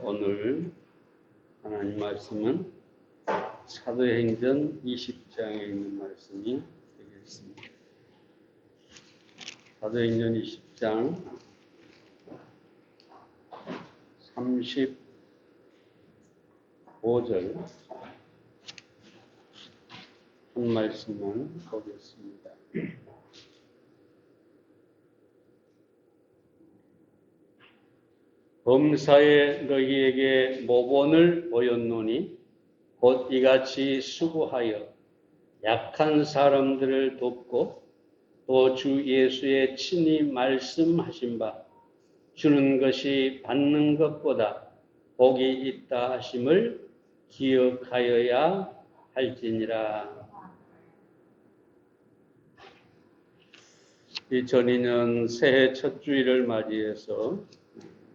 오늘 하나님 말씀은 사도행전 20장에 있는 말씀이 되겠습니다. 사도행전 20장 35절 한 말씀만 보겠습니다. 범사에 너희에게 모본을 보였노니 곧 이같이 수고하여 약한 사람들을 돕고 또 주 예수의 친히 말씀하신 바 주는 것이 받는 것보다 복이 있다 하심을 기억하여야 할지니라. 이 전인년 새해 첫 주일을 맞이해서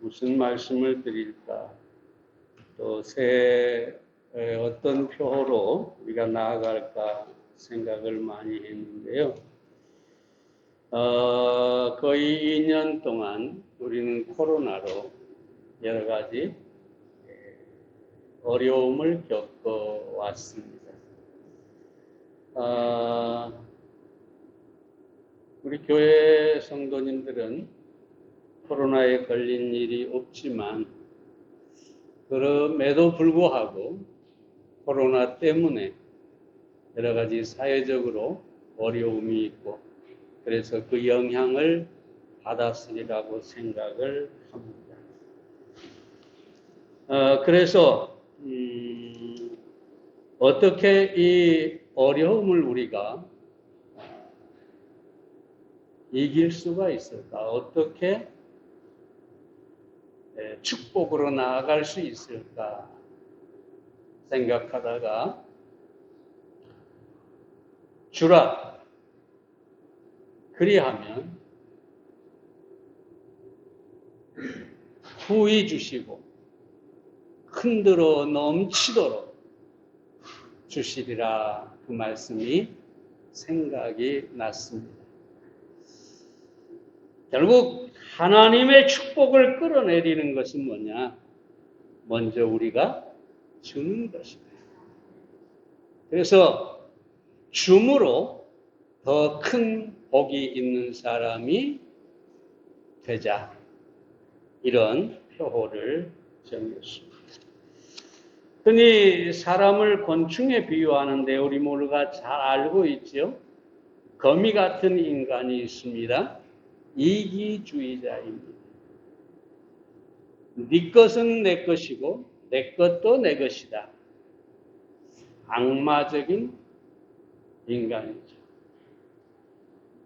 무슨 말씀을 드릴까, 또 새해에 어떤 표로 우리가 나아갈까 생각을 많이 했는데요. 거의 2년 동안 우리는 코로나로 여러 가지 어려움을 겪어왔습니다. 우리 교회 성도님들은 코로나에 걸린 일이 없지만 그럼에도 불구하고 코로나 때문에 여러 가지 사회적으로 어려움이 있고 그래서 그 영향을 받았으리라고 생각을 합니다. 그래서 어떻게 이 어려움을 우리가 이길 수가 있을까? 어떻게 축복으로 나아갈 수 있을까 생각하다가 주라 그리하면 후히 주시고 흔들어 넘치도록 주시리라, 그 말씀이 생각이 났습니다. 결국 하나님의 축복을 끌어내리는 것은 뭐냐? 먼저 우리가 주는 것이다. 그래서 줌으로 더 큰 복이 있는 사람이 되자, 이런 표호를 정했습니다. 흔히 사람을 곤충에 비유하는데 우리 모두가 잘 알고 있죠. 거미 같은 인간이 있습니다. 이기주의자입니다. 네 것은 내 것이고 내 것도 내 것이다. 악마적인 인간이죠.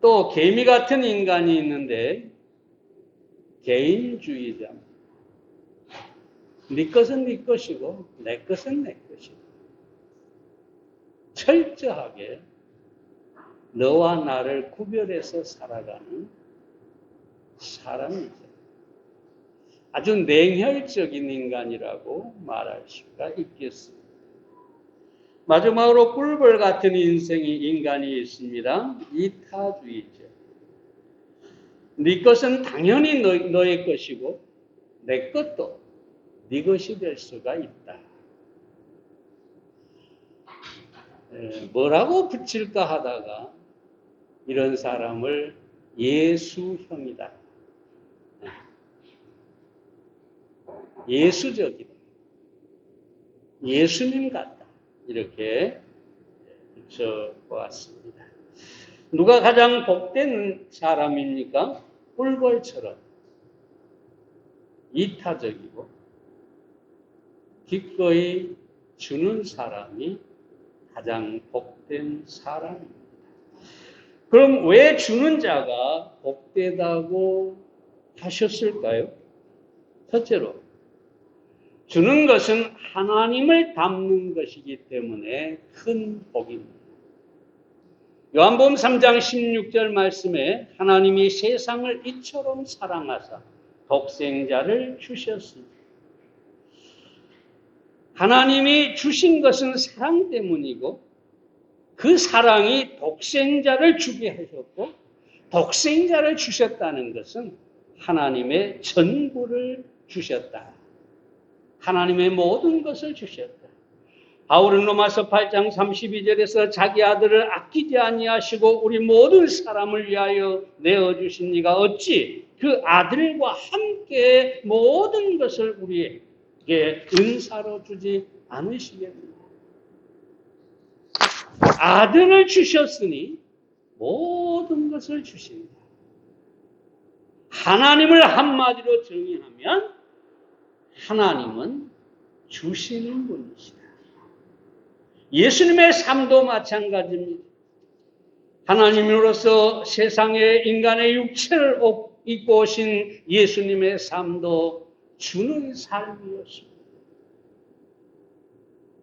또 개미 같은 인간이 있는데 개인주의자입니다. 네 것은 네 것이고 내 것은 내 것이다. 철저하게 너와 나를 구별해서 살아가는 사람이죠. 아주 냉혈적인 인간이라고 말할 수가 있겠습니다. 마지막으로 꿀벌 같은 인간이 있습니다. 이타주의죠. 네 것은 당연히 너의 것이고 내 것도 네 것이 될 수가 있다. 뭐라고 붙일까 하다가 이런 사람을 예수형이다, 예수적이다, 예수님 같다, 이렇게 붙여보았습니다. 누가 가장 복된 사람입니까? 꿀벌처럼 이타적이고 기꺼이 주는 사람이 가장 복된 사람입니다. 그럼 왜 주는 자가 복되다고 하셨을까요? 첫째로, 주는 것은 하나님을 닮는 것이기 때문에 큰 복입니다. 요한복음 3장 16절 말씀에 하나님이 세상을 이처럼 사랑하사 독생자를 주셨습니다. 하나님이 주신 것은 사랑 때문이고 그 사랑이 독생자를 주게 하셨고 독생자를 주셨다는 것은 하나님의 전부를 주셨다. 하나님의 모든 것을 주셨다. 바울은 로마서 8장 32절에서 자기 아들을 아끼지 아니하시고 우리 모든 사람을 위하여 내어주신 이가 어찌 그 아들과 함께 모든 것을 우리에게 은사로 주지 않으시겠느냐. 아들을 주셨으니 모든 것을 주신다. 하나님을 한마디로 정의하면 하나님은 주시는 분이시다. 예수님의 삶도 마찬가지입니다. 하나님으로서 세상에 인간의 육체를 입고 오신 예수님의 삶도 주는 삶이었습니다.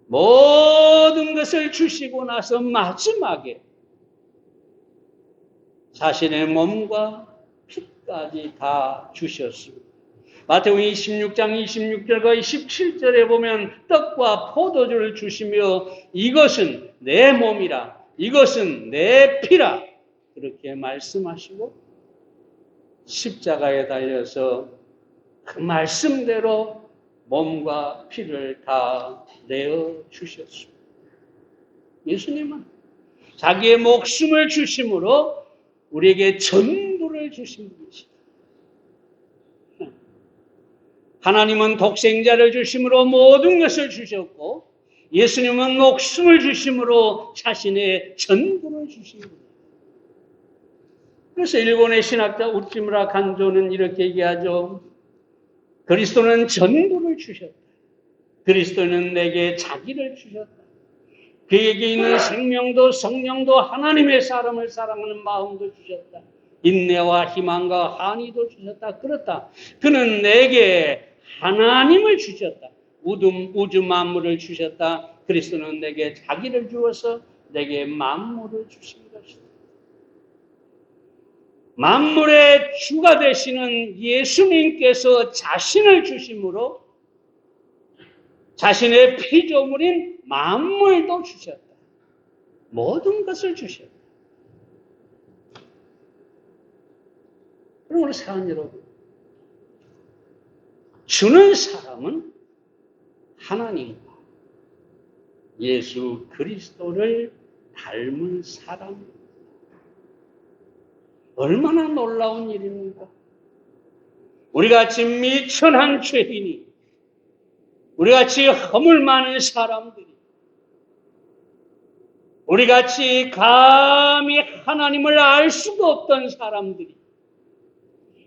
모든 것을 주시고 나서 마지막에 자신의 몸과 피까지 다 주셨습니다. 마태복음 26장 26절과 27절에 보면 떡과 포도주를 주시며 이것은 내 몸이라, 이것은 내 피라 그렇게 말씀하시고 십자가에 달려서 그 말씀대로 몸과 피를 다 내어 주셨습니다. 예수님은 자기의 목숨을 주심으로 우리에게 전부를 주신 분이시다. 하나님은 독생자를 주심으로 모든 것을 주셨고 예수님은 목숨을 주심으로 자신의 전부를 주신 분이다. 그래서 일본의 신학자 우찌무라 간조는 이렇게 얘기하죠. 그리스도는 전부를 주셨다. 그리스도는 내게 자기를 주셨다. 그에게 있는 생명도 성령도 하나님의 사람을 사랑하는 마음도 주셨다. 인내와 희망과 한의도 주셨다. 그렇다. 그는 내게 하나님을 주셨다. 우주 만물을 주셨다. 그리스도는 내게 자기를 주어서 내게 만물을 주신 것이다. 만물의 주가 되시는 예수님께서 자신을 주심으로 자신의 피조물인 만물도 주셨다. 모든 것을 주셨다. 그럼 우리 사랑 여러분, 주는 사람은 하나님과 예수 그리스도를 닮은 사람입니다. 얼마나 놀라운 일입니까? 우리같이 미천한 죄인이, 우리같이 허물 많은 사람들이, 우리같이 감히 하나님을 알 수가 없던 사람들이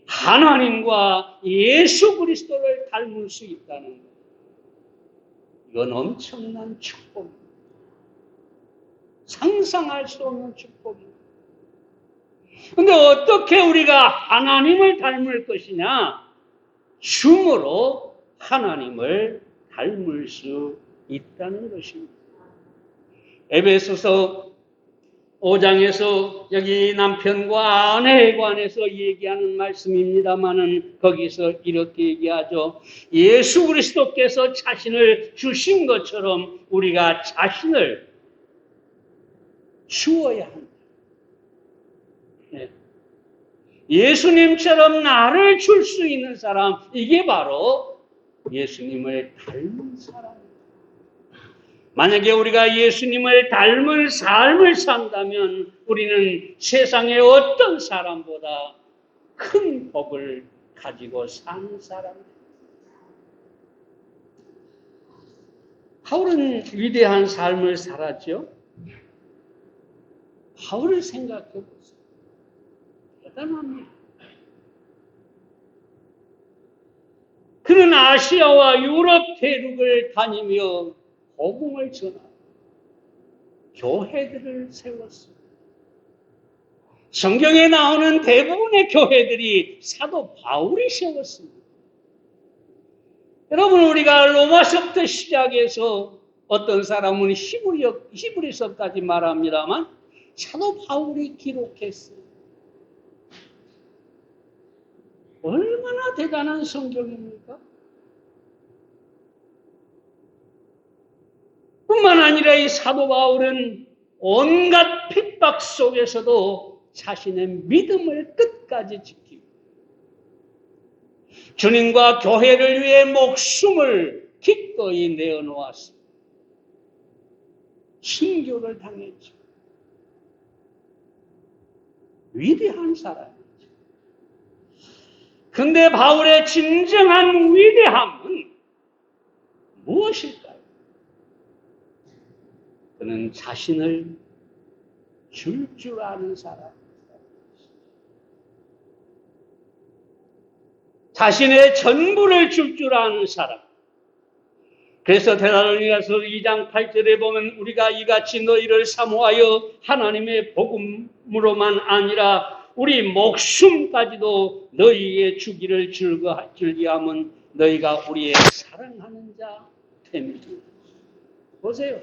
하나님과 예수 그리스도를 닮을 수 있다는 것. 이건 엄청난 축복입니다. 상상할 수 없는 축복입니다. 그런데 어떻게 우리가 하나님을 닮을 것이냐? 줌으로 하나님을 닮을 수 있다는 것입니다. 에베소서 5장에서 여기 남편과 아내에 관해서 얘기하는 말씀입니다만은 거기서 이렇게 얘기하죠. 예수 그리스도께서 자신을 주신 것처럼 우리가 자신을 주어야 한다. 네. 예수님처럼 나를 줄 수 있는 사람, 이게 바로 예수님을 닮은 사람입니다. 만약에 우리가 예수님을 닮은 삶을 산다면 우리는 세상의 어떤 사람보다 큰 복을 가지고 사는 사람입니다. 바울은 위대한 삶을 살았죠. 바울을 생각해 보세요. 대단합니다. 그는 아시아와 유럽 대륙을 다니며 복음을 전하고 교회들을 세웠습니다. 성경에 나오는 대부분의 교회들이 사도 바울이 세웠습니다. 여러분, 우리가 로마서부터 시작해서 어떤 사람은 히브리서까지 말합니다만 사도 바울이 기록했어요. 얼마나 대단한 성경입니까? 뿐만 아니라 이 사도 바울은 온갖 핍박 속에서도 자신의 믿음을 끝까지 지키고 주님과 교회를 위해 목숨을 기꺼이 내어놓았습니다. 순교를 당했죠. 위대한 사람이죠. 근데 바울의 진정한 위대함은 무엇일까요? 그는 자신을 줄 아는 사람입니다. 자신의 전부를 줄 아는 사람. 그래서 데살로니가서 2장 8절에 보면 우리가 이같이 너희를 사모하여 하나님의 복음으로만 아니라 우리 목숨까지도 너희에게 주기를 즐거함은 너희가 우리의 사랑하는 자 됨이다. 보세요.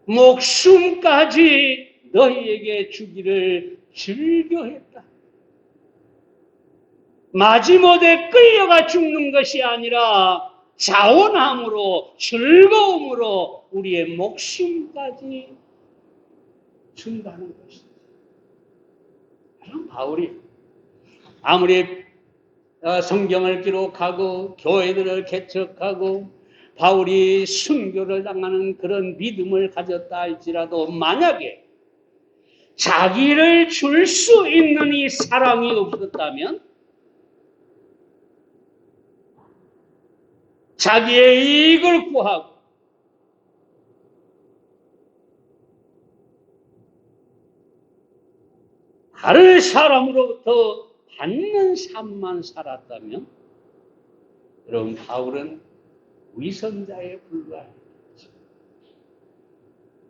목숨까지 너희에게 주기를 즐겨했다. 마지못해 끌려가 죽는 것이 아니라 자원함으로 즐거움으로 우리의 목숨까지 준다는 것입니다. 그럼 바울이 아무리 성경을 기록하고 교회들을 개척하고 바울이 순교를 당하는 그런 믿음을 가졌다 할지라도 만약에 자기를 줄 수 있는 이 사랑이 없었다면 자기의 이익을 구하고 다른 사람으로부터 받는 삶만 살았다면 여러분 바울은 위선자에 불과합니다.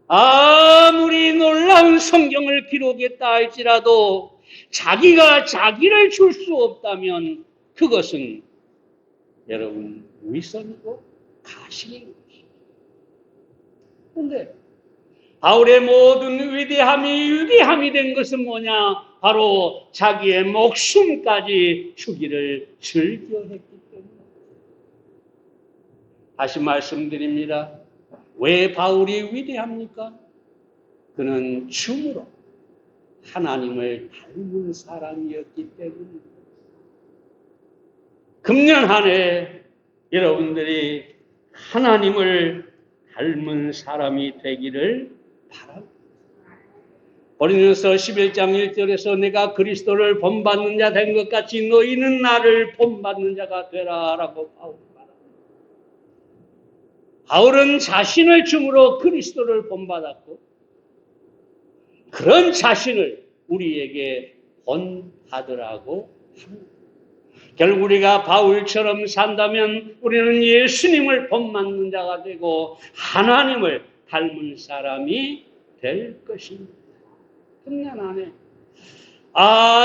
아무리 놀라운 성경을 기록했다 할지라도 자기가 자기를 줄 수 없다면 그것은 여러분 위선이고 가식인 것입니다. 그런데 바울의 모든 위대함이 된 것은 뭐냐? 바로 자기의 목숨까지 주기를 즐겨했기 때문에. 다시 말씀드립니다. 왜 바울이 위대합니까? 그는 춤으로 하나님을 닮은 사람이었기 때문입니다. 금년 한 해 여러분들이 하나님을 닮은 사람이 되기를 바랍니다. 고린도서 11장 1절에서 내가 그리스도를 본받는 자 된 것 같이 너희는 나를 본받는 자가 되라 라고 바울이 말합니다. 바울은 자신을 줌으로 그리스도를 본받았고 그런 자신을 우리에게 본받으라고 합니다. 결국 우리가 바울처럼 산다면 우리는 예수님을 본받는 자가 되고 하나님을 닮은 사람이 될 것입니다. 금년 안에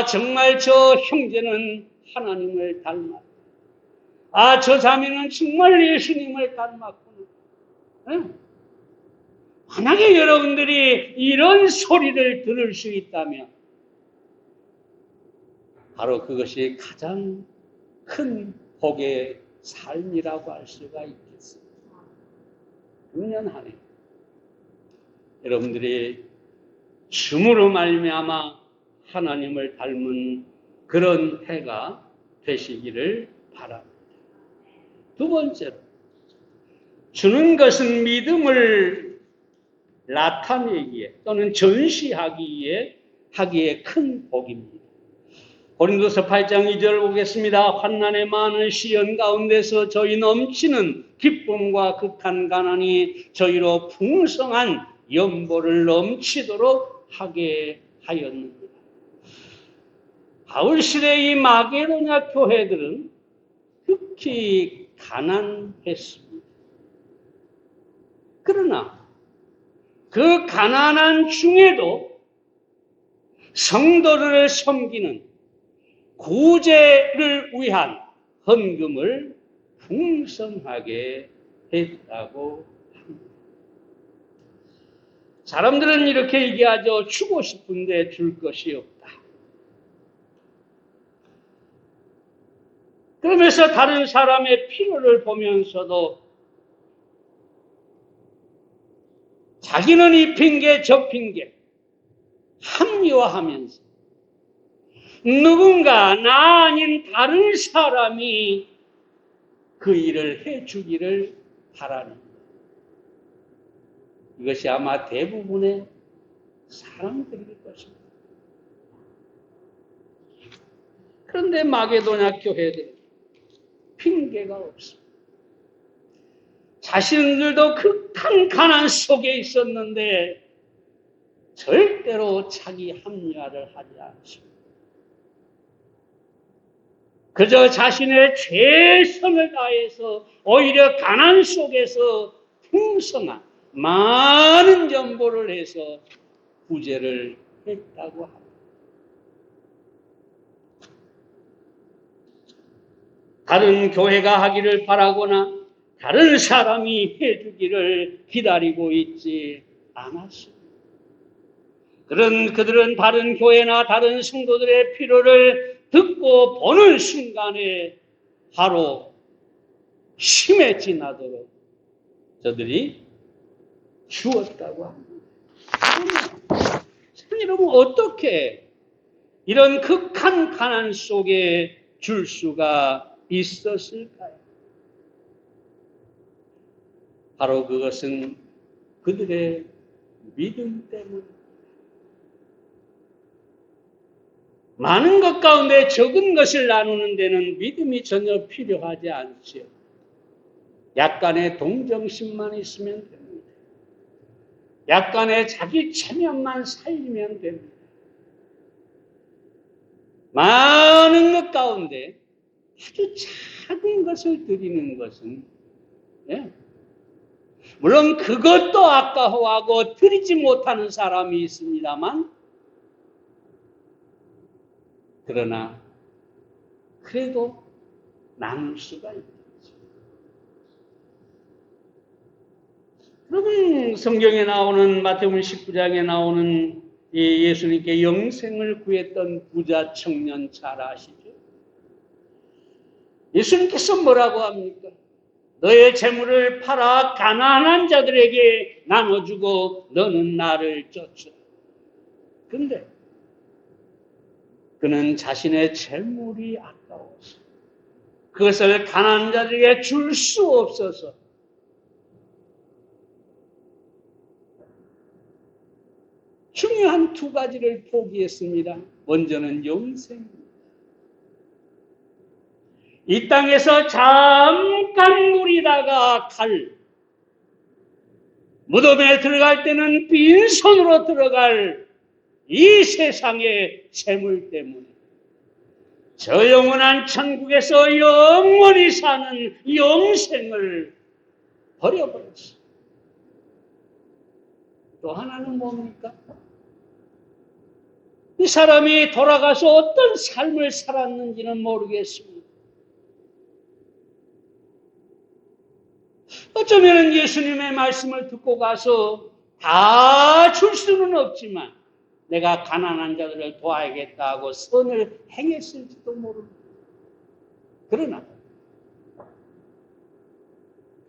정말 저 형제는 하나님을 닮았다. 저 자매는 정말 예수님을 닮았구나. 만약에 여러분들이 이런 소리를 들을 수 있다면 바로 그것이 가장 큰 복의 삶이라고 할 수가 있겠습니다. 금년 한 해 여러분들이 춤으로 말미암아 하나님을 닮은 그런 해가 되시기를 바랍니다. 두 번째로 주는 것은 믿음을 나타내기에 또는 전시하기에 큰 복입니다. 고린도서 8장 2절 보겠습니다. 환난의 많은 시련 가운데서 저희 넘치는 기쁨과 극한 가난이 저희로 풍성한 연보를 넘치도록 하게 하였느니라. 바울 시대의 이 마게도냐 교회들은 극히 가난했습니다. 그러나 그 가난한 중에도 성도를 섬기는 구제를 위한 헌금을 풍성하게 했다고 합니다. 사람들은 이렇게 얘기하죠. 주고 싶은데 줄 것이 없다. 그러면서 다른 사람의 필요를 보면서도 자기는 이 핑계 저 핑계 합리화하면서 누군가 나 아닌 다른 사람이 그 일을 해주기를 바라는 이것이 아마 대부분의 사람들일 것입니다. 그런데 마게도냐 교회들은 핑계가 없습니다. 자신들도 극한 가난 속에 있었는데 절대로 자기 합리화를 하지 않습니다. 그저 자신의 최선을 다해서 오히려 가난 속에서 풍성한 많은 연보를 해서 구제를 했다고 합니다. 다른 교회가 하기를 바라거나 다른 사람이 해주기를 기다리고 있지 않았습니다. 그들은 다른 교회나 다른 성도들의 필요를 듣고 보는 순간에 바로 힘에 지나도록 저들이 주었다고 합니다. 여러분, 어떻게 이런 극한 가난 속에 줄 수가 있었을까요? 바로 그것은 그들의 믿음 때문입니다. 많은 것 가운데 적은 것을 나누는 데는 믿음이 전혀 필요하지 않지요. 약간의 동정심만 있으면 됩니다. 약간의 자기 체면만 살리면 됩니다. 많은 것 가운데 아주 작은 것을 드리는 것은 물론 그것도 아까워하고 드리지 못하는 사람이 있습니다만 그러나 그래도 나눌 수가 있죠. 여러분, 성경에 나오는 마태복음 19장에 나오는 예수님께 영생을 구했던 부자 청년 잘 아시죠? 예수님께서 뭐라고 합니까? 너의 재물을 팔아 가난한 자들에게 나눠주고 너는 나를 쫓으라. 그런데 그는 자신의 재물이 아까워서 그것을 가난한 자들에게 줄 수 없어서 중요한 두 가지를 포기했습니다. 먼저는 영생입니다. 이 땅에서 잠깐 누리다가 무덤에 들어갈 때는 빈손으로 들어갈 이 세상의 재물 때문에 저 영원한 천국에서 영원히 사는 영생을 버려버렸어요. 또 하나는 뭡니까? 이 사람이 돌아가서 어떤 삶을 살았는지는 모르겠습니다. 어쩌면 예수님의 말씀을 듣고 가서 다 줄 수는 없지만 내가 가난한 자들을 도와야겠다 하고 선을 행했을지도 모릅니다. 그러나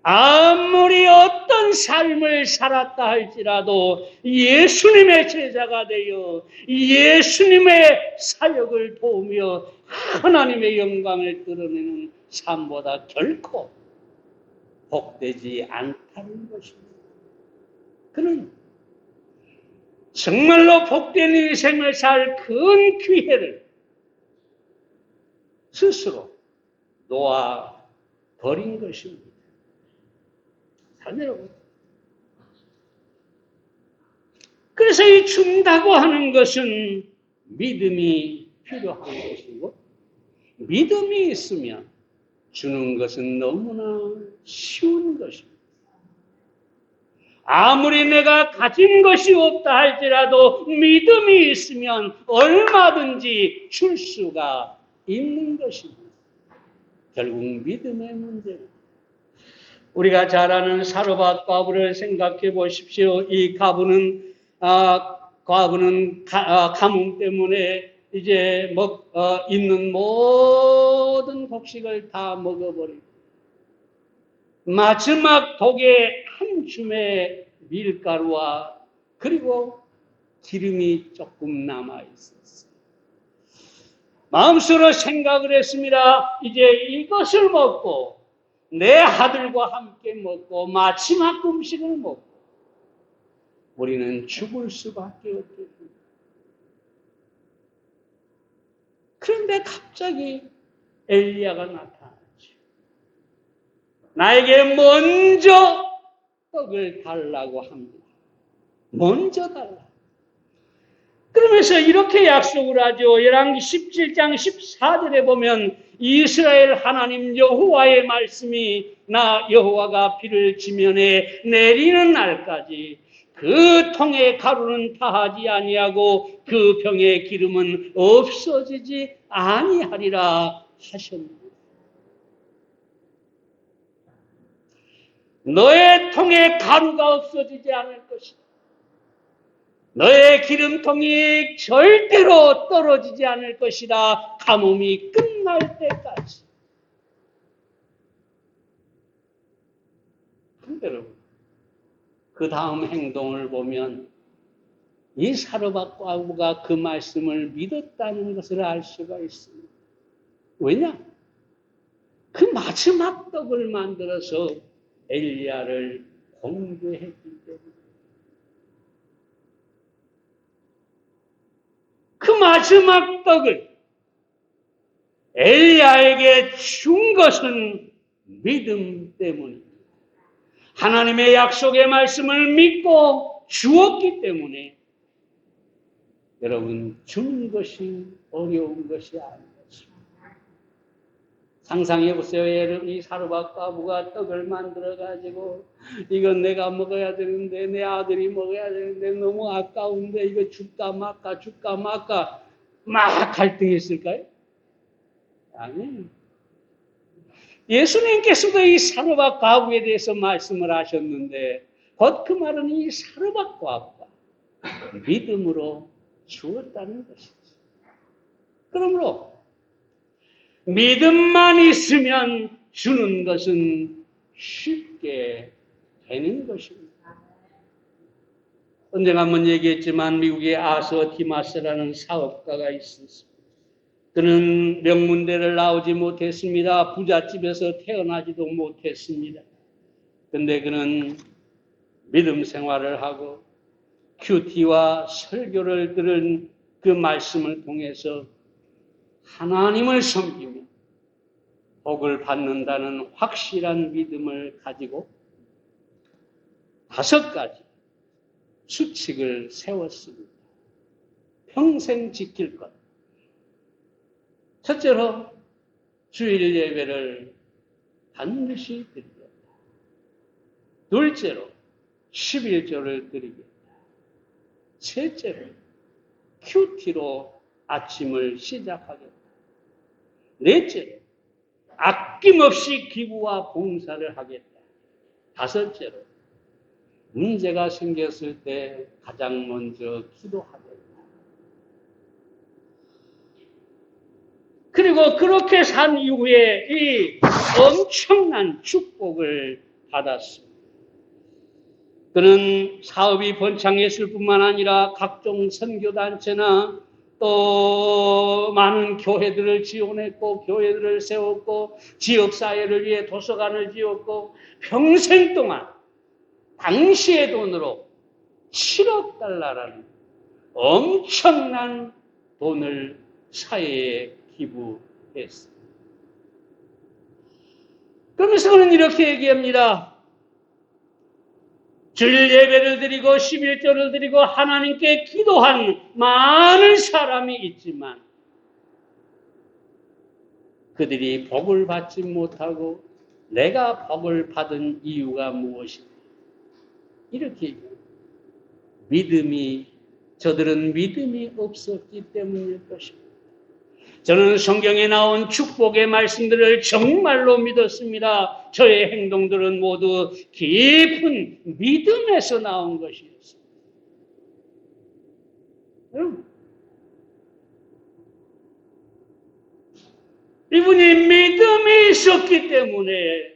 아무리 어떤 삶을 살았다 할지라도 예수님의 제자가 되어 예수님의 사역을 도우며 하나님의 영광을 드러내는 삶보다 결코 복되지 않다는 것입니다. 그는 정말로 복된 인생을 살 큰 기회를 스스로 놓아 버린 것입니다. 여러분, 그래서 이 준다고 하는 것은 믿음이 필요한 것이고 믿음이 있으면 주는 것은 너무나 쉬운 것입니다. 아무리 내가 가진 것이 없다 할지라도 믿음이 있으면 얼마든지 줄 수가 있는 것입니다. 결국 믿음의 문제입니다. 우리가 잘 아는 사르밧 과부를 생각해 보십시오. 이 과부는 가뭄 때문에 이제 있는 모든 곡식을 다 먹어버리고 마지막 독에 한 줌의 밀가루와 그리고 기름이 조금 남아 있었어요. 마음속으로 생각을 했습니다. 이제 이것을 먹고 내 아들과 함께 먹고 마지막 음식을 먹고 우리는 죽을 수밖에 없겠습니다. 그런데 갑자기 엘리야가 나타나죠. 나에게 먼저 떡을 달라고 합니다. 먼저 달라. 그러면서 이렇게 약속을 하죠. 열왕기 17장 14절에 보면 이스라엘 하나님 여호와의 말씀이 나 여호와가 비를 지면에 내리는 날까지 그 통에 가루는 다하지 아니하고 그 병의 기름은 없어지지 아니하리라 하셨습니다. 너의 통에 가루가 없어지지 않을 것이다. 너의 기름통이 절대로 떨어지지 않을 것이다. 가뭄이 끝날 때까지. 그런데 여러분, 그 다음 행동을 보면 이 사르밧 과부가 그 말씀을 믿었다는 것을 알 수가 있습니다. 왜냐? 그 마지막 떡을 만들어서 엘리야를 공개했기 때문에. 그 마지막 떡을 엘리야에게 준 것은 믿음 때문입니다. 하나님의 약속의 말씀을 믿고 주었기 때문에 여러분 주는 것이 어려운 것이 아닙니다. 상상해 보세요. 이 사르밧 과부가 떡을 만들어 가지고 이건 내가 먹어야 되는데 내 아들이 먹어야 되는데 너무 아까운데 이거 줄까 말까 막 갈등했을까요? 아니에요. 예수님께서도 이 사르밧 과부에 대해서 말씀을 하셨는데 곧 그 말은 이 사르밧 과부가 믿음으로 주었다는 것이죠. 그러므로 믿음만 있으면 주는 것은 쉽게 되는 것입니다. 언젠가 한번 얘기했지만 미국의 아서 디마스라는 사업가가 있었습니다. 그는 명문대를 나오지 못했습니다. 부잣집에서 태어나지도 못했습니다. 그런데 그는 믿음 생활을 하고 큐티와 설교를 들은 그 말씀을 통해서 하나님을 섬기며 복을 받는다는 확실한 믿음을 가지고 5가지 수칙을 세웠습니다. 평생 지킬 것. 첫째로 주일 예배를 반드시 드리겠다. 둘째로 11조를 드리겠다. 셋째로 큐티로 아침을 시작하겠다. 넷째로 아낌없이 기부와 봉사를 하겠다. 5째로 문제가 생겼을 때 가장 먼저 기도하겠다. 그리고 그렇게 산 이후에 이 엄청난 축복을 받았습니다. 그는 사업이 번창했을 뿐만 아니라 각종 선교단체나 또 많은 교회들을 지원했고 교회들을 세웠고 지역사회를 위해 도서관을 지었고 평생 동안 당시의 돈으로 7억 달러라는 엄청난 돈을 사회에 기부했습니다. 그러면서 그는 이렇게 얘기합니다. 주일 예배를 드리고 11조를 드리고 하나님께 기도한 많은 사람이 있지만 그들이 복을 받지 못하고 내가 복을 받은 이유가 무엇인가? 이렇게 얘기합니다. 저들은 믿음이 없었기 때문일 것입니다. 저는 성경에 나온 축복의 말씀들을 정말로 믿었습니다. 저의 행동들은 모두 깊은 믿음에서 나온 것이었습니다. 이분이 믿음이 있었기 때문에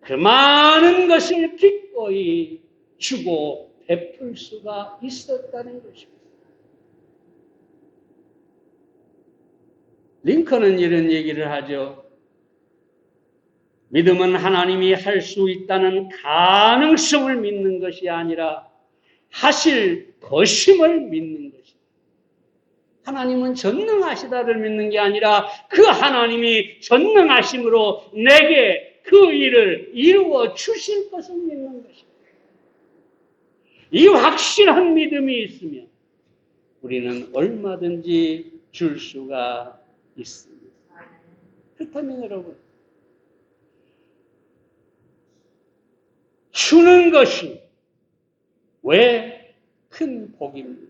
그 많은 것을 기꺼이 주고 베풀 수가 있었다는 것입니다. 링컨은 이런 얘기를 하죠. 믿음은 하나님이 할 수 있다는 가능성을 믿는 것이 아니라 하실 것임을 믿는 것입니다. 하나님은 전능하시다를 믿는 게 아니라 그 하나님이 전능하심으로 내게 그 일을 이루어 주실 것을 믿는 것입니다. 이 확실한 믿음이 있으면 우리는 얼마든지 줄 수가 있습니다. 그렇다면 여러분, 주는 것이 왜 큰 복입니까?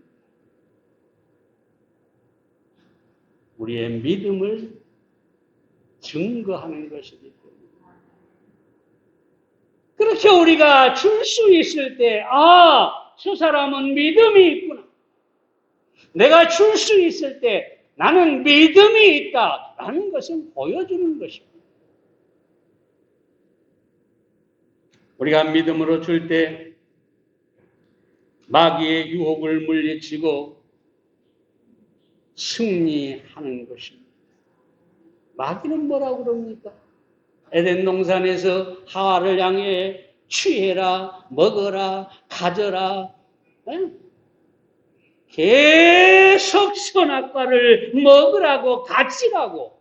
우리의 믿음을 증거하는 것이기 때문에. 그렇게 우리가 줄 수 있을 때, 저 사람은 믿음이 있구나. 내가 줄 수 있을 때 나는 믿음이 있다라는 것을 보여주는 것입니다. 우리가 믿음으로 줄 때 마귀의 유혹을 물리치고 승리하는 것입니다. 마귀는 뭐라고 그럽니까? 에덴 동산에서 하와를 향해 취해라, 먹어라, 가져라. 계속 선악과를 먹으라고 가지라고.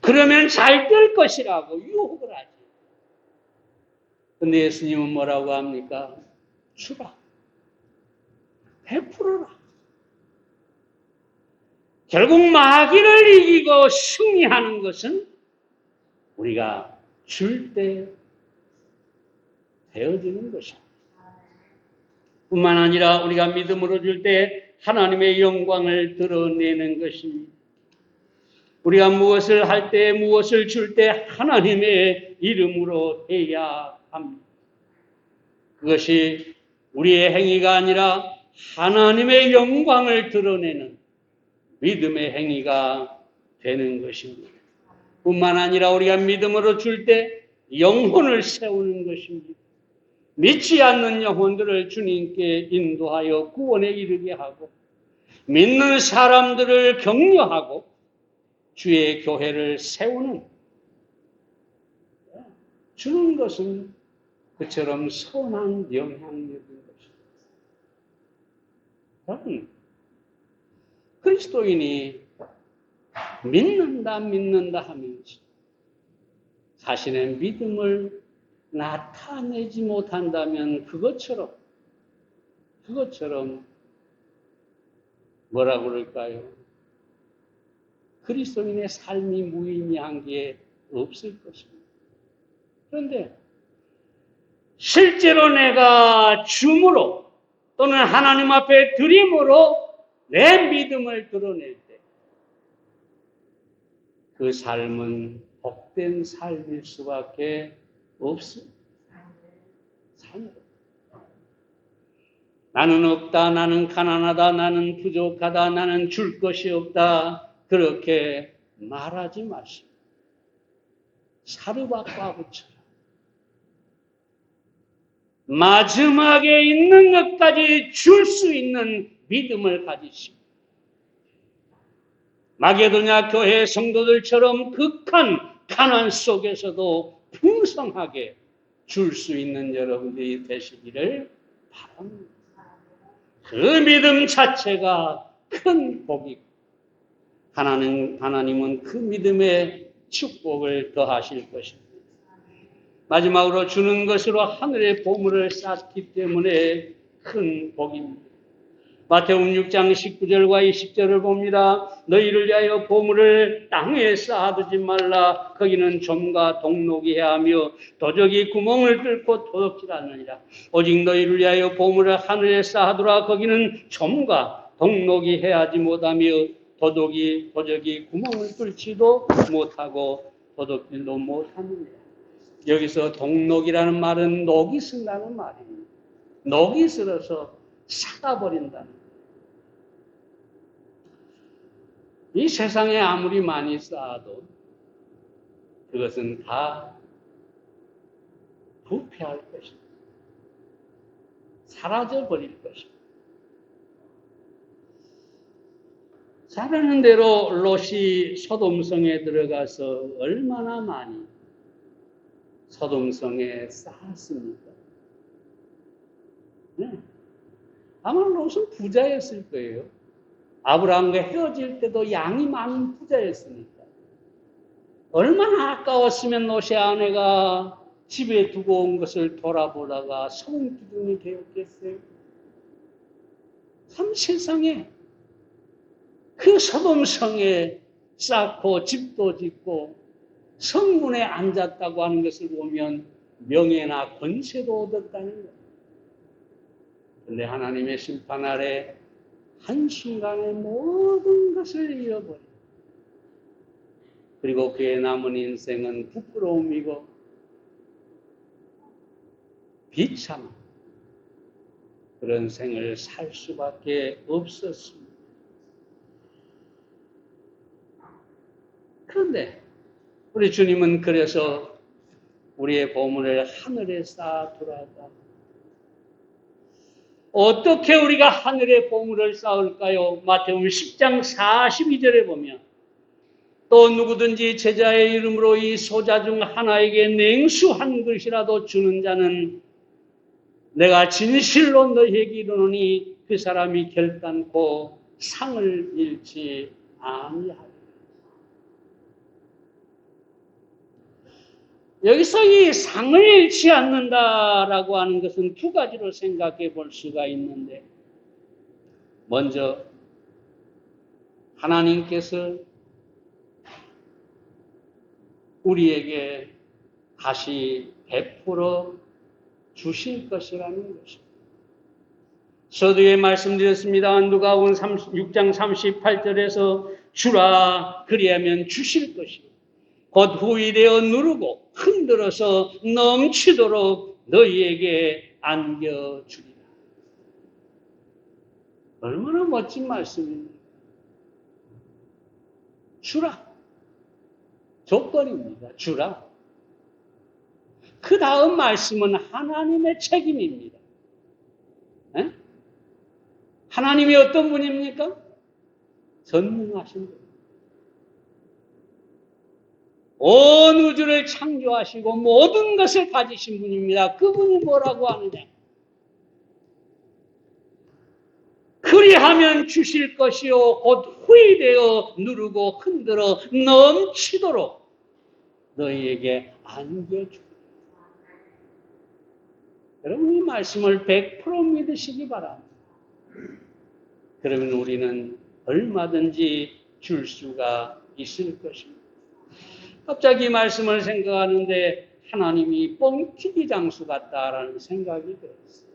그러면 잘 될 것이라고 유혹을 하지. 근데 예수님은 뭐라고 합니까? 주라. 베풀어라. 결국 마귀를 이기고 승리하는 것은 우리가 줄 때 되어지는 것입니다. 뿐만 아니라 우리가 믿음으로 줄 때 하나님의 영광을 드러내는 것입니다. 우리가 무엇을 할 때, 무엇을 줄 때 하나님의 이름으로 해야 합니다. 그것이 우리의 행위가 아니라 하나님의 영광을 드러내는 믿음의 행위가 되는 것입니다. 뿐만 아니라 우리가 믿음으로 줄 때 영혼을 세우는 것입니다. 믿지 않는 영혼들을 주님께 인도하여 구원에 이르게 하고 믿는 사람들을 격려하고 주의 교회를 세우는, 주는 것은 그처럼 선한 영향력인 것입니다. 그리스도인이 믿는다 하면서 자신의 믿음을 나타내지 못한다면 그것처럼 뭐라고 그럴까요? 그리스도인의 삶이 무의미한 게 없을 것입니다. 그런데 실제로 내가 줌으로 또는 하나님 앞에 드림으로 내 믿음을 드러낼 때 그 삶은 복된 삶일 수밖에 없습니다. 나는 없다, 나는 가난하다, 나는 부족하다, 나는 줄 것이 없다, 그렇게 말하지 마시고 사르밧과부처럼 마지막에 있는 것까지 줄 수 있는 믿음을 가지시고 마게도냐 교회 성도들처럼 극한 가난 속에서도 풍성하게 줄 수 있는 여러분들이 되시기를 바랍니다. 그 믿음 자체가 큰 복이고 하나님은 그 믿음에 축복을 더하실 것입니다. 마지막으로 주는 것으로 하늘의 보물을 쌓기 때문에 큰 복입니다. 마태복음 6장 19절과 20절을 봅니다. 너희를 위하여 보물을 땅에 쌓아두지 말라. 거기는 좀과 동록이 해하며 도적이 구멍을 뚫고 도둑질 않느니라. 오직 너희를 위하여 보물을 하늘에 쌓아두라. 거기는 좀과 동록이 해하지 못하며 도적이 구멍을 뚫지도 못하고 도둑질도 못하느니라. 여기서 동록이라는 말은 녹이 쓴다는 말입니다. 녹이 슬어서 삭아버린다는 거예요. 이 세상에 아무리 많이 쌓아도 그것은 다 부패할 것입니다. 사라져버릴 것입니다. 잘 아는 대로 롯이 소돔성에 들어가서 얼마나 많이 소돔성에 쌓았습니까? 네. 아마 롯은 부자였을 거예요. 아브라함과 헤어질 때도 양이 많은 부자였으니까. 얼마나 아까웠으면 롯의 아내가 집에 두고 온 것을 돌아보다가 소금 기둥이 되었겠어요. 참 세상에 그 소돔성에 쌓고 집도 짓고 성문에 앉았다고 하는 것을 보면 명예나 권세도 얻었다는 거예요. 그런데 하나님의 심판 아래 한순간에 모든 것을 잃어버려. 그리고 그의 남은 인생은 부끄러움이고 비참한 그런 생을 살 수밖에 없었습니다. 그런데 우리 주님은 그래서 우리의 보물을 하늘에 쌓아두라고. 어떻게 우리가 하늘에 보물을 쌓을까요? 마태복음 10장 42절에 보면 또 누구든지 제자의 이름으로 이 소자 중 하나에게 냉수 한 그릇이라도 주는 자는 내가 진실로 너희에게 이르노니 그 사람이 결단코 상을 잃지 아니하리라. 여기서 이 상을 잃지 않는다라고 하는 것은 두 가지로 생각해 볼 수가 있는데, 먼저 하나님께서 우리에게 다시 베풀어 주실 것이라는 것입니다. 서두에 말씀드렸습니다. 누가복음 6장 38절에서 주라 그리하면 주실 것이요 곧 후이되어 누르고 흔들어서 넘치도록 너희에게 안겨주리라. 얼마나 멋진 말씀입니까? 주라. 조건입니다. 주라. 그 다음 말씀은 하나님의 책임입니다. 에? 하나님이 어떤 분입니까? 전능하신 분. 온 우주를 창조하시고 모든 것을 가지신 분입니다. 그분이 뭐라고 하느냐? 그리하면 주실 것이요 곧 후이되어 누르고 흔들어 넘치도록 너희에게 안겨주리라. 여러분 이 말씀을 100% 믿으시기 바랍니다. 그러면 우리는 얼마든지 줄 수가 있을 것입니다. 갑자기 이 말씀을 생각하는데 하나님이 뻥튀기 장수 같다라는 생각이 들었어요.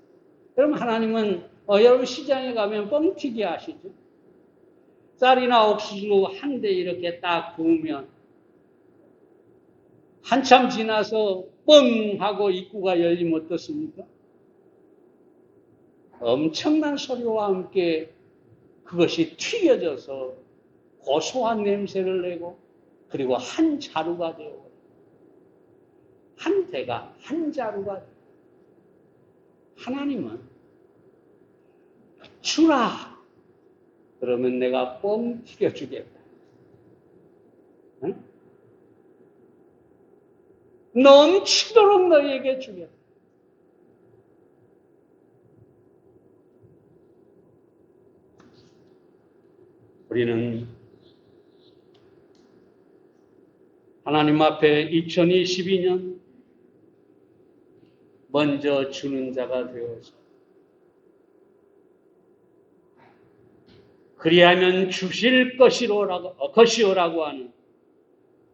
그럼 하나님은 여러분 시장에 가면 뻥튀기 아시죠? 쌀이나 옥수수 한 대 이렇게 딱 구우면 한참 지나서 뻥 하고 입구가 열리면 어떻습니까? 엄청난 소리와 함께 그것이 튀겨져서 고소한 냄새를 내고 그리고 한 자루가 되고 한 대가 한 자루가 되고 하나님은 주라 그러면 내가 뻥 튀겨주겠다. 응? 넘치도록 너희에게 주겠다. 우리는 하나님 앞에 2022년 먼저 주는 자가 되어서 그리하면 주실 것이오라고 하는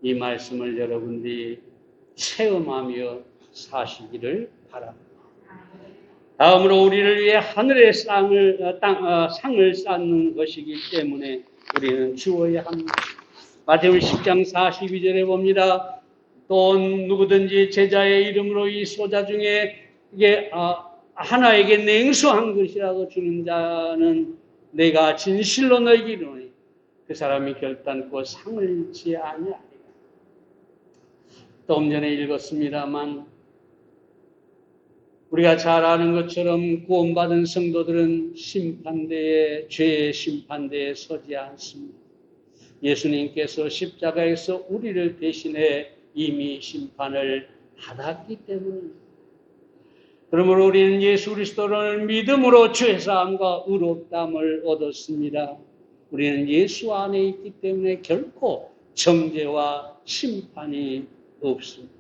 이 말씀을 여러분들이 체험하며 사시기를 바랍니다. 다음으로 우리를 위해 하늘의 상을 쌓는 것이기 때문에 우리는 주어야 합니다. 마태복음 10장 42절에 봅니다. 또 누구든지 제자의 이름으로 이 소자 중에 하나에게 냉수 한 그릇이라도 주는 자는 내가 진실로 너희에게 이르노니 그 사람이 결단코 상을 잃지 아니하리라. 조금 전에 읽었습니다만 우리가 잘 아는 것처럼 구원받은 성도들은 죄의 심판대에 서지 않습니다. 예수님께서 십자가에서 우리를 대신해 이미 심판을 받았기 때문입니다. 그러므로 우리는 예수 그리스도를 믿음으로 죄사함과 의롭다함을 얻었습니다. 우리는 예수 안에 있기 때문에 결코 정죄와 심판이 없습니다.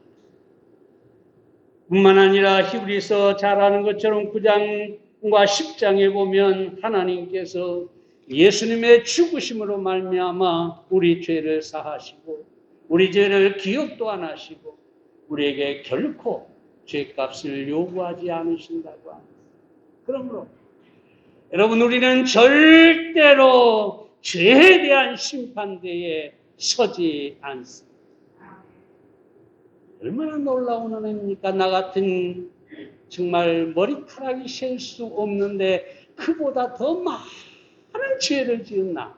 뿐만 아니라 히브리서 잘 아는 것처럼 9장과 10장에 보면 하나님께서 예수님의 죽으심으로 말미암아 우리 죄를 사하시고 우리 죄를 기억도 안 하시고 우리에게 결코 죄값을 요구하지 않으신다고 합니다. 그러므로 여러분, 우리는 절대로 죄에 대한 심판대에 서지 않습니다. 얼마나 놀라운 은혜입니까? 나 같은 정말 머리카락이 셀 수 없는데 그보다 더 많은 죄를 지은 나.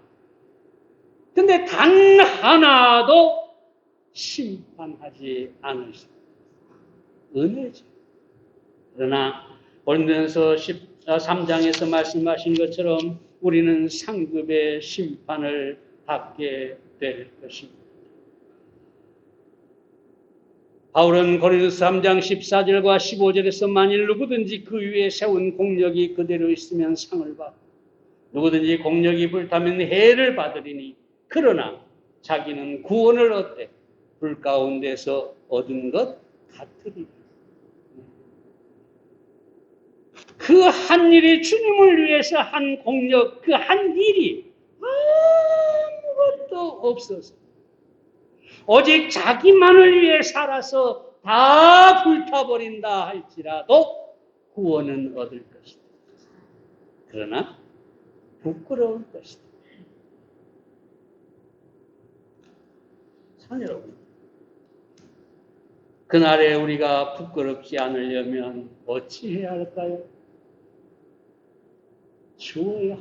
근데 단 하나도 심판하지 않으십니다. 은혜죠. 그러나 고린도전서 13장에서 말씀하신 것처럼 우리는 상급의 심판을 받게 될 것입니다. 바울은 고린도서 3장 14절과 15절에서 만일 누구든지 그 위에 세운 공력이 그대로 있으면 상을 받고 누구든지 공력이 불타면 해를 받으리니 그러나 자기는 구원을 얻되 불 가운데서 얻은 것 같으리니 그 한 일이 주님을 위해서 한 공력, 그 한 일이 아무것도 없어서 오직 자기만을 위해 살아서 다 불타버린다 할지라도 구원은 얻을 것이다. 그러나 부끄러울 것이다. 참 여러분, 그날에 우리가 부끄럽지 않으려면 어찌해야 할까요? 주어야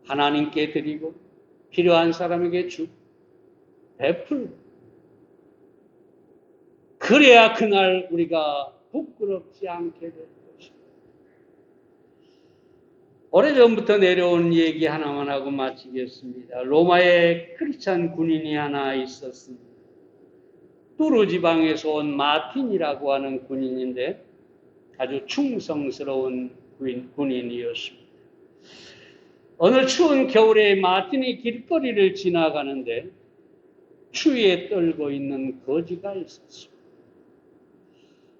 하나님께 드리고 필요한 사람에게 주고 베풀고 그래야 그날 우리가 부끄럽지 않게 될 것입니다. 오래전부터 내려온 얘기 하나만 하고 마치겠습니다. 로마에 크리스찬 군인이 하나 있었습니다. 뚜르 지방에서 온 마틴이라고 하는 군인인데 아주 충성스러운 군인이었습니다. 어느 추운 겨울에 마틴이 길거리를 지나가는데 추위에 떨고 있는 거지가 있었습니다.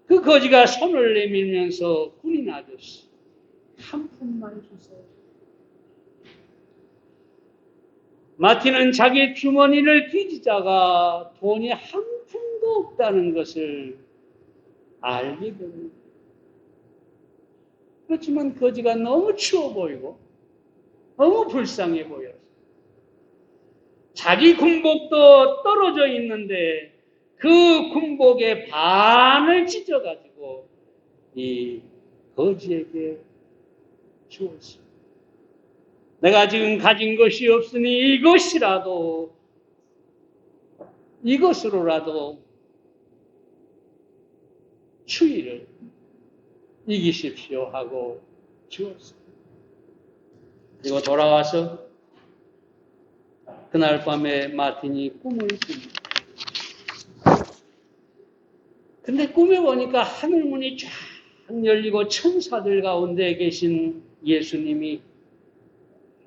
그 거지가 손을 내밀면서 군인 아저씨 한 푼만 주세요. 마틴은 자기 주머니를 뒤지다가 돈이 한 푼도 없다는 것을 알게 됩니다. 그렇지만 거지가 너무 추워 보이고 너무 불쌍해 보여서 자기 군복도 떨어져 있는데 그 군복의 반을 찢어가지고 이 거지에게 주었습니다. 내가 지금 가진 것이 없으니 이것으로라도 추위를 이기십시오 하고 주었습니다. 그리고 돌아와서 그날 밤에 마틴이 꿈을 꿉니다. 근데 꿈에 보니까 하늘문이 쫙 열리고 천사들 가운데 계신 예수님이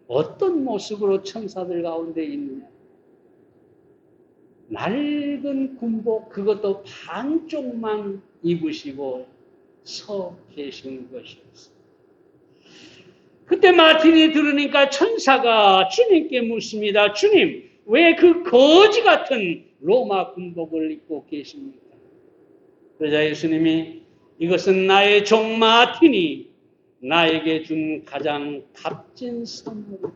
어떤 모습으로 천사들 가운데 있느냐? 낡은 군복 그것도 반쪽만 입으시고 서 계신 것이었어요. 그때 마틴이 들으니까 천사가 주님께 묻습니다. 주님, 왜 그 거지 같은 로마 군복을 입고 계십니까? 그러자 예수님이 이것은 나의 종 마틴이 나에게 준 가장 값진 선물이다.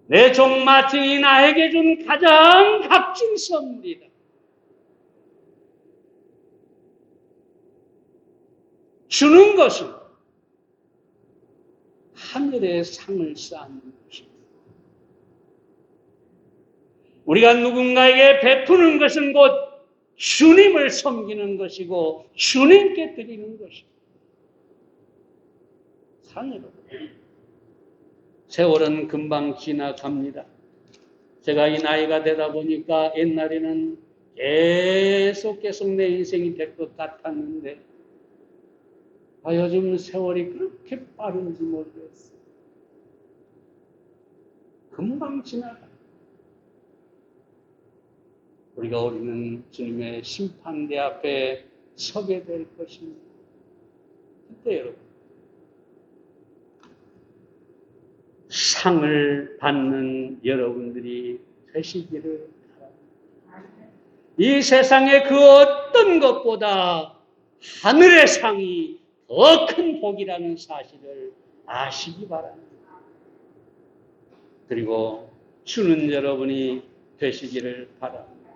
내 종 마틴이 나에게 준 가장 값진 선물이다. 주는 것은 하늘의 상을 쌓는 것입니다. 우리가 누군가에게 베푸는 것은 곧 주님을 섬기는 것이고 주님께 드리는 것입니다. 사랑하는 여러분, 세월은 금방 지나갑니다. 제가 이 나이가 되다 보니까 옛날에는 계속 내 인생이 될 것 같았는데 요즘 세월이 그렇게 빠른지 모르겠어요. 금방 지나가. 우리는 주님의 심판대 앞에 서게 될 것입니다. 그때 여러분, 상을 받는 여러분들이 되시기를 바랍니다. 이 세상의 그 어떤 것보다 하늘의 상이 더 큰 복이라는 사실을 아시기 바랍니다. 그리고 주는 여러분이 되시기를 바랍니다.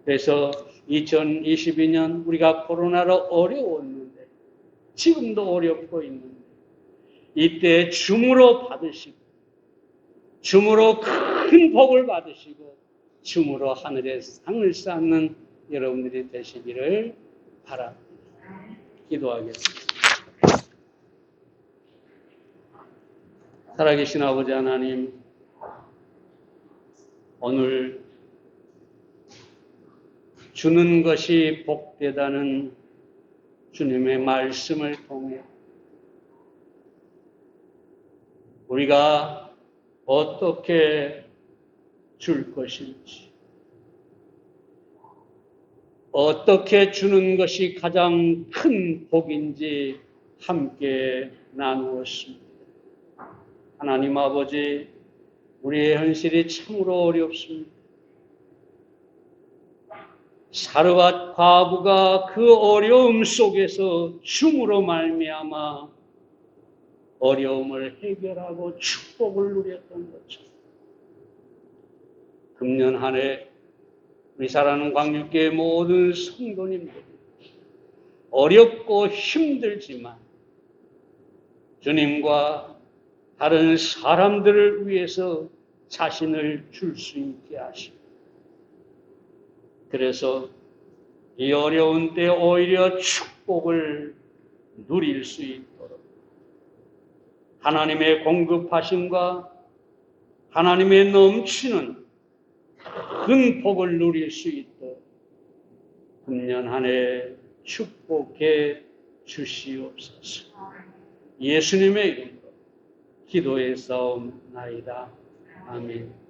그래서 2022년 우리가 코로나로 어려웠는데 지금도 어렵고 있는데 이때 줌으로 받으시고 줌으로 큰 복을 받으시고 줌으로 하늘의 상을 쌓는 여러분들이 되시기를 바랍니다. 기도하겠습니다. 살아계신 아버지 하나님, 오늘 주는 것이 복되다는 주님의 말씀을 통해 우리가 어떻게 줄 것인지, 어떻게 주는 것이 가장 큰 복인지 함께 나누었습니다. 하나님 아버지, 우리의 현실이 참으로 어렵습니다. 사르밧 과부가 그 어려움 속에서 줌으로 말미암아 어려움을 해결하고 축복을 누렸던 것처럼 금년 한 해 우리 사랑하는 광육교회 모든 성도님들이 어렵고 힘들지만 주님과 다른 사람들을 위해서 자신을 줄 수 있게 하시고, 그래서 이 어려운 때 오히려 축복을 누릴 수 있도록 하나님의 공급하심과 하나님의 넘치는 큰 복을 누릴 수 있도록 금년 한 해 축복해 주시옵소서. 예수님의 이름으로 기도에 싸움나이다. 아멘.